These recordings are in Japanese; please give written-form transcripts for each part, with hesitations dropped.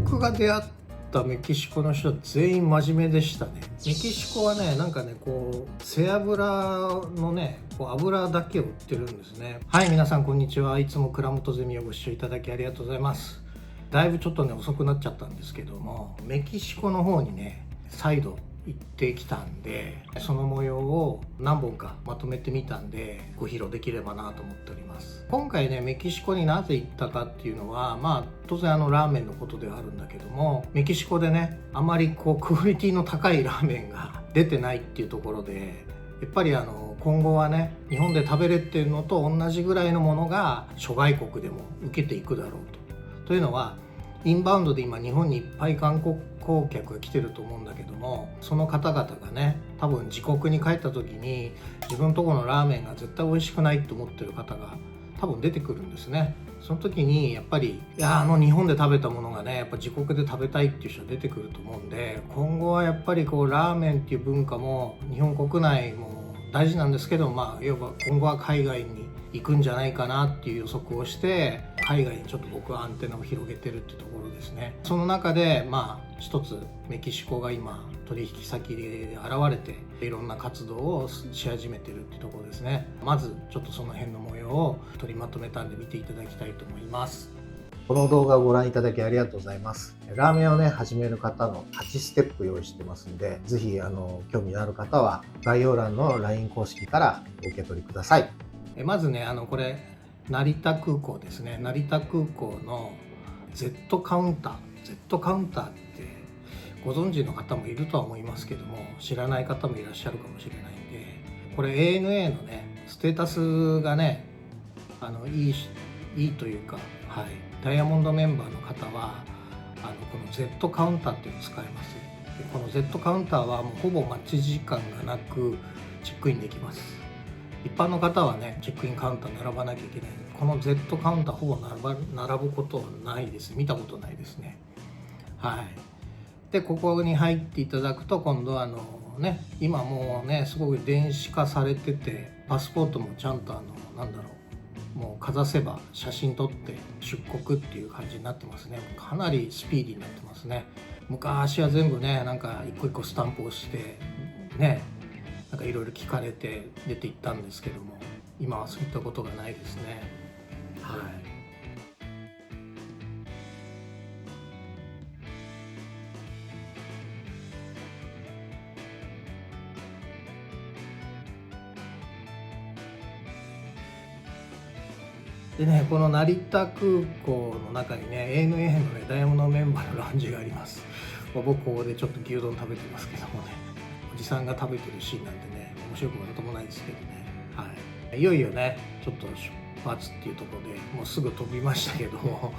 僕が出会ったメキシコの人は全員真面目でしたね。メキシコはね、なんかね、こう背脂のね、こう油だけを売ってるんですね。はい、皆さんこんにちは。いつも蔵元ゼミをご視聴いただきありがとうございます。だいぶちょっとね遅くなっちゃったんですけども、メキシコの方にね再度行ってきたんで、その模様を何本かまとめてみたんでご披露できればなと思っております。今回ねメキシコになぜ行ったかっていうのは、当然ラーメンのことではあるんだけども、メキシコでねあまりこうクオリティの高いラーメンが出てないっていうところで、やっぱり今後はね日本で食べれてるのと同じぐらいのものが諸外国でも受けていくだろうというのは、インバウンドで今日本にいっぱい観光客が来てると思うんだけども、その方々がね多分自国に帰った時に自分のところのラーメンが絶対美味しくないと思ってる方が多分出てくるんですね。その時にやっぱり日本で食べたものがねやっぱ自国で食べたいっていう人が出てくると思うんで、今後はやっぱりこうラーメンっていう文化も日本国内も大事なんですけど、いわば今後は海外に行くんじゃないかなっていう予測をして、海外にちょっと僕はアンテナを広げてるっていうところですね。その中で一つメキシコが今取引先で現れていろんな活動をし始めてるっていうところですね。まずちょっとその辺の模様を取りまとめたんで見ていただきたいと思います。この動画をご覧いただきありがとうございます。ラーメンをね始める方の8ステップ用意してますんで、ぜひ興味のある方は概要欄の LINE 公式からお受け取りください。まずねこれ成田空港ですね。成田空港の Z カウンターってご存知の方もいるとは思いますけども、知らない方もいらっしゃるかもしれないんで、これ ANA のねステータスがねいいというか、ダイヤモンドメンバーの方はこの Z カウンターっていうのを使えます。でこの Z カウンターはもうほぼ待ち時間がなくチェックインできます。一般の方はねチェックインカウンター並ばなきゃいけない。この Z カウンターほぼ並ぶことはないです。見たことないですね。でここに入っていただくと、今度は今もうねすごく電子化されてて、パスポートもちゃんともうかざせば写真撮って出国っていう感じになってますね。かなりスピーディーになってますね。昔は全部ね一個一個スタンプをしてねいろいろ聞かれて出ていったんですけども、今はそういったことがないですね。でね、この成田空港の中にね ANA のねダイヤモンドメンバーのラウンジがあります。僕ここでちょっと牛丼食べてますけどもね、おじさんが食べてるシーンなんでね面白くもなんともないですけどね。いよいよねちょっと出発っていうところでもうすぐ飛びましたけども、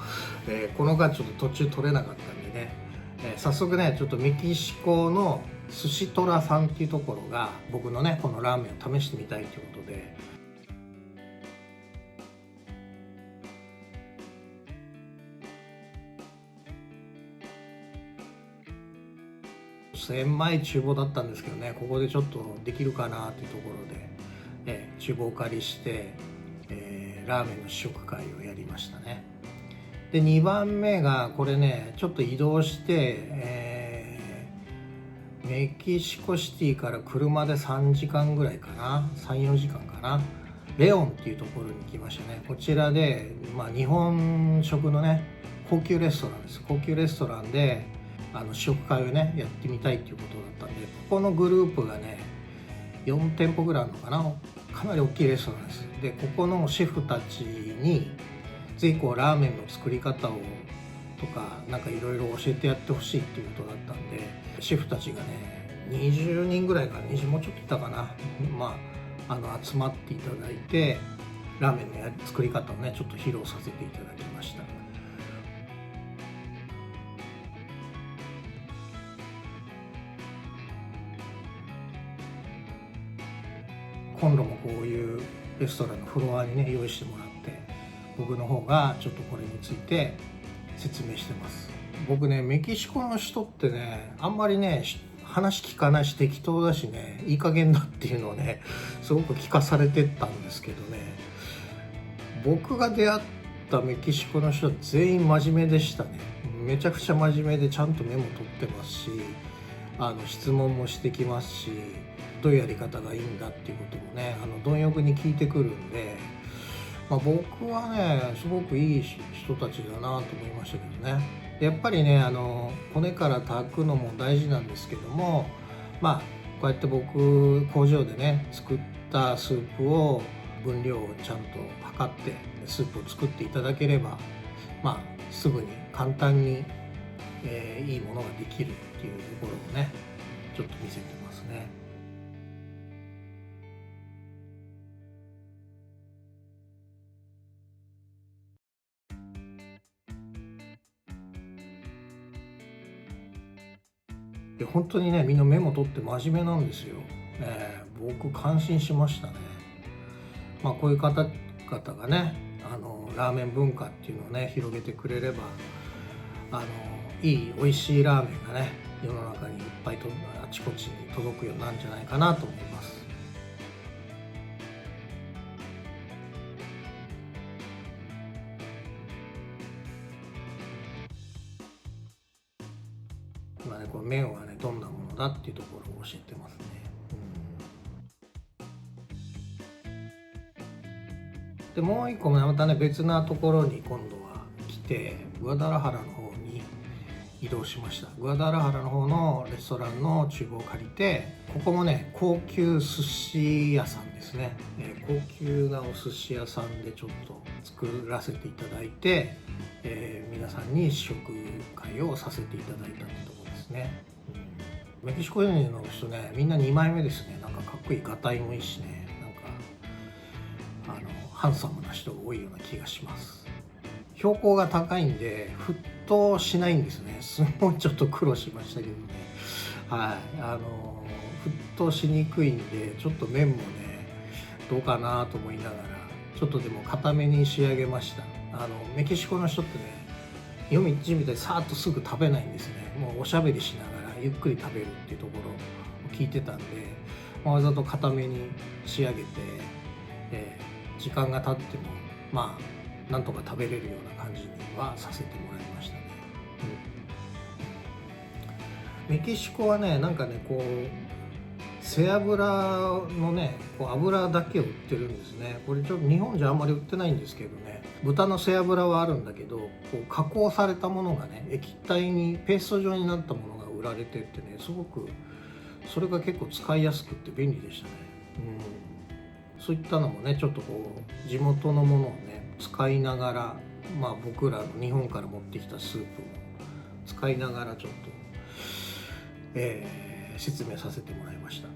この間ちょっと途中取れなかったんでね、早速ねちょっとメキシコの寿司トラさんっていうところが僕のねこのラーメンを試してみたいということで、1000枚厨房だったんですけどね、ここでちょっとできるかなというところで、厨房をお借りして、ラーメンの試食会をやりましたね。で2番目がこれねちょっと移動して、メキシコシティから車で3時間ぐらいかな、3-4時間かな、レオンっていうところに来ましたね。こちらで、日本食のね高級レストランです。高級レストランで試食会をねやってみたいっていうことだったんで、ここのグループがね4店舗ぐらいあるのかな、かなり大きいレストランです。でここのシェフたちにぜひラーメンの作り方をとかいろいろ教えてやってほしいっていうことだったんで、シェフたちがね20人ぐらいかな、20もうちょっといたかな、集まっていただいてラーメンの作り方をねちょっと披露させていただきました。コンロもこういうレストランのフロアにね用意してもらって、僕の方がちょっとこれについて説明してます。僕ねメキシコの人ってねあんまりね話聞かないし適当だしねいい加減だっていうのをねすごく聞かされてたんですけどね、僕が出会ったメキシコの人は全員真面目でしたね。めちゃくちゃ真面目でちゃんとメモ取ってますし、質問もしてきますし、どういうやり方がいいんだっていうこともね貪欲に聞いてくるんで、僕はねすごくいい人たちだなと思いましたけどね。やっぱりね骨から炊くのも大事なんですけども、こうやって僕工場でね作ったスープを分量をちゃんと測ってスープを作っていただければ、すぐに簡単に、いいものができるっていうところをねちょっと見せてますね。本当にねみんなメモ取って真面目なんですよ。僕感心しましたね。こういう方々がねラーメン文化っていうのをね広げてくれればいい美味しいラーメンがね世の中にいっぱいあちこちに届くようになるんじゃないかなと思います。今ねこの麺はねどんなものだっていうところを教えてますね。でもう一個またね別なところに今度は来てグアダラハラの方に移動しました。グアダラハラの方のレストランの厨房を借りて、ここもね高級寿司屋さんですね、高級なお寿司屋さんでちょっと作らせていただいて、皆さんに試食会をさせていただいたってところですね。メキシコ人の人ねみんな2枚目ですね。なんかかっこいい、がたいもいいしね、なんかハンサムな人が多いような気がします。標高が高いんで沸騰しないんですね。すごいちょっと苦労しましたけどね。沸騰しにくいんでちょっと麺もねどうかなと思いながらちょっとでも固めに仕上げました。メキシコの人ってね夜道みたいにさーっとすぐ食べないんですね。もうおしゃべりしながらゆっくり食べるっていうところを聞いてたんで、わざと固めに仕上げて、時間が経ってもなんとか食べれるような感じにはさせてもらいましたね。メキシコはねなんかねこう背脂のねこう油だけを売ってるんですね。これちょっと日本じゃあんまり売ってないんですけどね、豚の背脂はあるんだけどこう加工されたものがね液体にペースト状になったものが売られてってね、すごくそれが結構使いやすくって便利でしたね。そういったのもねちょっとこう地元のものをね使いながら、僕らの日本から持ってきたスープも使いながらちょっと、説明させてもらいました。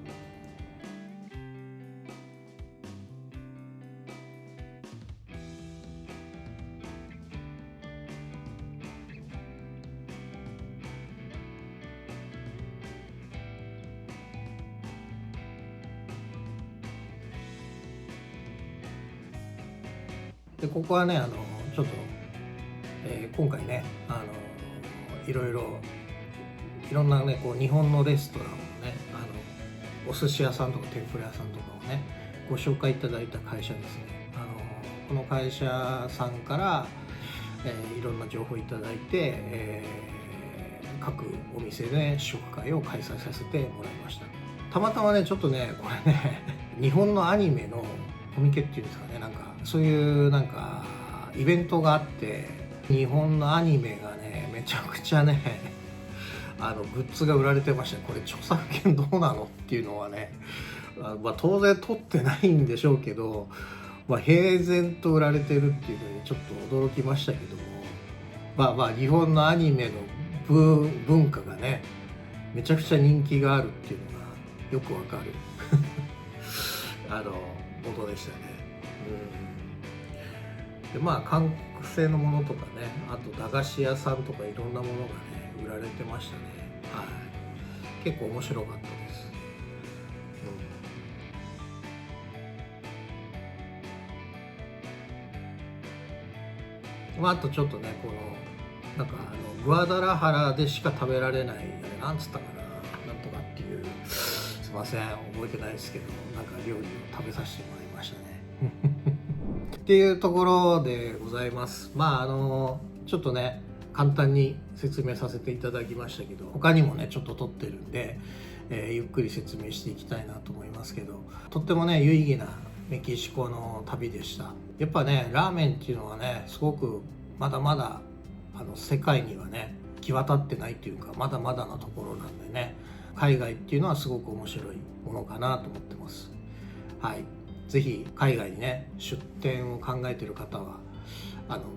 でここはねちょっと、今回ねいろんなねこう日本のレストランをねお寿司屋さんとか天ぷら屋さんとかをねご紹介いただいた会社ですね。この会社さんから、いろんな情報いただいて、各お店で試食会を開催させてもらいました。たまたまねちょっとねこれね日本のアニメのコミケっていうんですかね、なんかそういうなんかイベントがあって、日本のアニメがねめちゃくちゃねグッズが売られてました。これ著作権どうなのっていうのはね、当然取ってないんでしょうけど、平然と売られてるっていうのにちょっと驚きましたけども、日本のアニメの文化がねめちゃくちゃ人気があるっていうのがよくわかることでしたね。で韓国製のものとかね、あと駄菓子屋さんとかいろんなものがね売られてましたね。結構面白かったです。あとちょっとねこのなんかグアダラハラでしか食べられないなんつったかな、なんとかっていう、すいません覚えてないですけど、なんか料理を食べさせてもらいましたねっていうところでございます。ちょっとね簡単に説明させていただきましたけど、他にもねちょっと撮ってるんで、ゆっくり説明していきたいなと思いますけど、とってもね有意義なメキシコの旅でした。やっぱねラーメンっていうのはねすごくまだまだ世界にはね行き渡ってないというか、まだまだなところなんでね、海外っていうのはすごく面白いものかなと思ってます。はい、ぜひ海外にね出店を考えている方は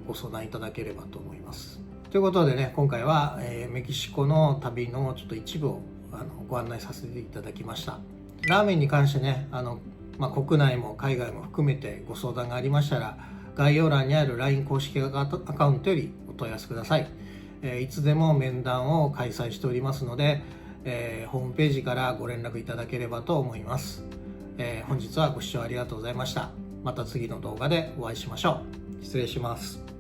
ご相談いただければと思います。ということでね、今回は、メキシコの旅のちょっと一部をご案内させていただきました。ラーメンに関してね国内も海外も含めてご相談がありましたら、概要欄にある LINE 公式アカウントよりお問い合わせください。いつでも面談を開催しておりますので、ホームページからご連絡いただければと思います。本日はご視聴ありがとうございました。また次の動画でお会いしましょう。失礼します。